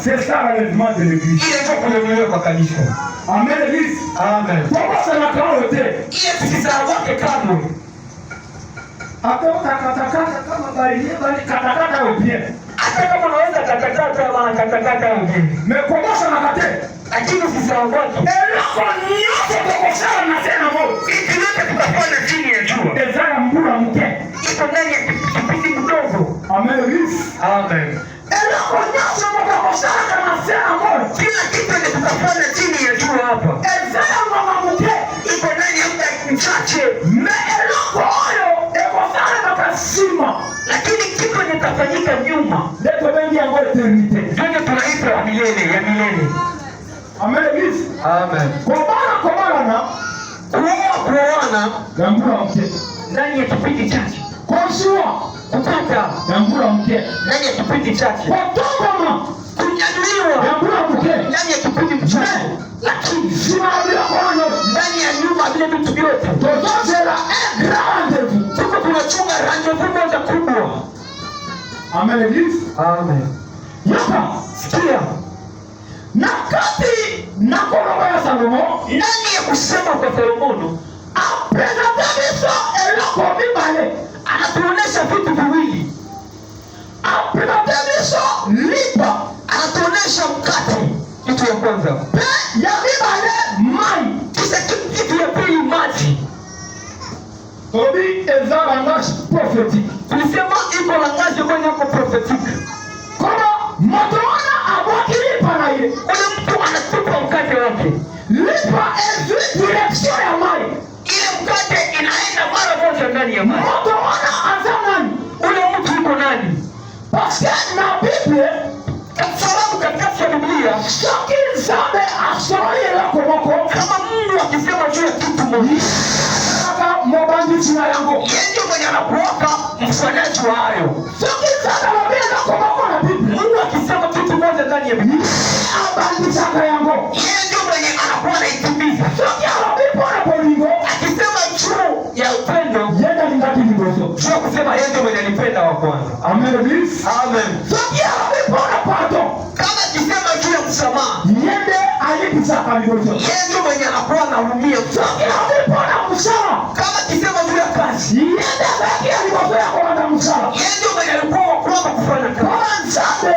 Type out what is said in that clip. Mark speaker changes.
Speaker 1: C'est ça l'enlèvement de l'église.
Speaker 2: Ile ndio kulemewa kwa kanisa.
Speaker 1: Amen l'église.
Speaker 2: Amen.
Speaker 1: Pourquoi ça n'a pas été?
Speaker 2: Ile tusisahau kamwe.
Speaker 1: Hata utakatakata kama bali katakata upie.
Speaker 2: Hata kama unaweza katakata ama katakata ungine.
Speaker 1: Mais comment ça n'a pas été?
Speaker 2: Lakini usisahau watu.
Speaker 1: Elakonyosha kokosana na tena moyo.
Speaker 2: Ikiweka tutafanya chini ya jua.
Speaker 1: Ezara mbura mke.
Speaker 2: Iko ndani ya kipindi mdogo.
Speaker 1: Amen l'église.
Speaker 2: Amen.
Speaker 1: Elakonyosha kokosana na tena moyo.
Speaker 2: Kila kitu ni tutafanya chini ya jua hapa.
Speaker 1: Ezara mama mke.
Speaker 2: Iko ndani ya muda mchache.
Speaker 1: Melokoyo ekosana bakasima.
Speaker 2: Lakini kitu kitafanyika nyuma.
Speaker 1: Ndio bengi yango eternite.
Speaker 2: Ndio tunaita ya milele.
Speaker 1: Amen l'église.
Speaker 2: Amen.
Speaker 1: Komarana
Speaker 2: Kuoana
Speaker 1: ngambura mke.
Speaker 2: ndani ya kipindi chache.
Speaker 1: Koshua
Speaker 2: Kupata
Speaker 1: ngambura mke.
Speaker 2: ndani ya kipindi chache.
Speaker 1: Kotongoma
Speaker 2: Kunyanyuliwa
Speaker 1: ngambura mke.
Speaker 2: ndani ya kipindi mchache. Lakini
Speaker 1: Simabila kono
Speaker 2: ndani ya nyuma vile vitu vyote.
Speaker 1: tozozela rendez-vous.
Speaker 2: Tuko tunachunga rendezvous moja kubwa.
Speaker 1: Amen l'église.
Speaker 2: Amen.
Speaker 1: Yapa
Speaker 2: Sikia.
Speaker 1: na kati na koroba ya Salomo
Speaker 2: Ndani ya kusema kwa Salomono
Speaker 1: apresentabiso eloko mibale.
Speaker 2: anatuonesha vitu viwili.
Speaker 1: Apresentabiso lipa
Speaker 2: Anatuonesha mkate, kitu ya kwanza.
Speaker 1: pe ya mibale mai.
Speaker 2: Kisha kitu ya pili maji.
Speaker 1: Tobi eza langage prophétique.
Speaker 2: Tulisema iko langaje kwenye kwa prophetique.
Speaker 1: Kono motoana abwaki lipa na ye.
Speaker 2: Ule mtu anatupa mkate wake.
Speaker 1: Lipa ezu direction ya mai.
Speaker 2: Ile mkate inaenda mara moja ndani ya maji.
Speaker 1: Motoana azamani.
Speaker 2: Ule mtu yuko nani?
Speaker 1: Parce que na Bible
Speaker 2: Sababu katika Biblia
Speaker 1: shoki zambe asori eloko moko.
Speaker 2: kama Mungu akisema juu ya kitu moja,
Speaker 1: Kaka mobandi tina yango.
Speaker 2: yeye ndio mwenye anakuoka mfanaji wa hayo.
Speaker 1: Shoki zambe wabia eloko moko na Bible.
Speaker 2: Mungu akisema kitu moja ndani ya Biblia,
Speaker 1: Abandi saka yango.
Speaker 2: yeye ndio mwenye anakuwa anaitimiza.
Speaker 1: Shoki alabi pona bolingo.
Speaker 2: Akisema juu ya upendo,
Speaker 1: Yenda lingati liboso.
Speaker 2: juu ya kusema yeye ndio mwenye alipenda wa kwanza.
Speaker 1: Amen l'église.
Speaker 2: Amen.
Speaker 1: Shoki alabi pona pardon.
Speaker 2: Kama akisema juu ya msamaha,
Speaker 1: Yende alibisaka liboso.
Speaker 2: yeye ndio mwenye anakuwa anahurumia.
Speaker 1: Shoki alabi pona musala.
Speaker 2: Kama akisema juu ya kazi,
Speaker 1: Yende baki aliboso ya kwa musala.
Speaker 2: yeye ndio mwenye alikuwa wa kwanza kufanya kazi.
Speaker 1: Kwa nzambe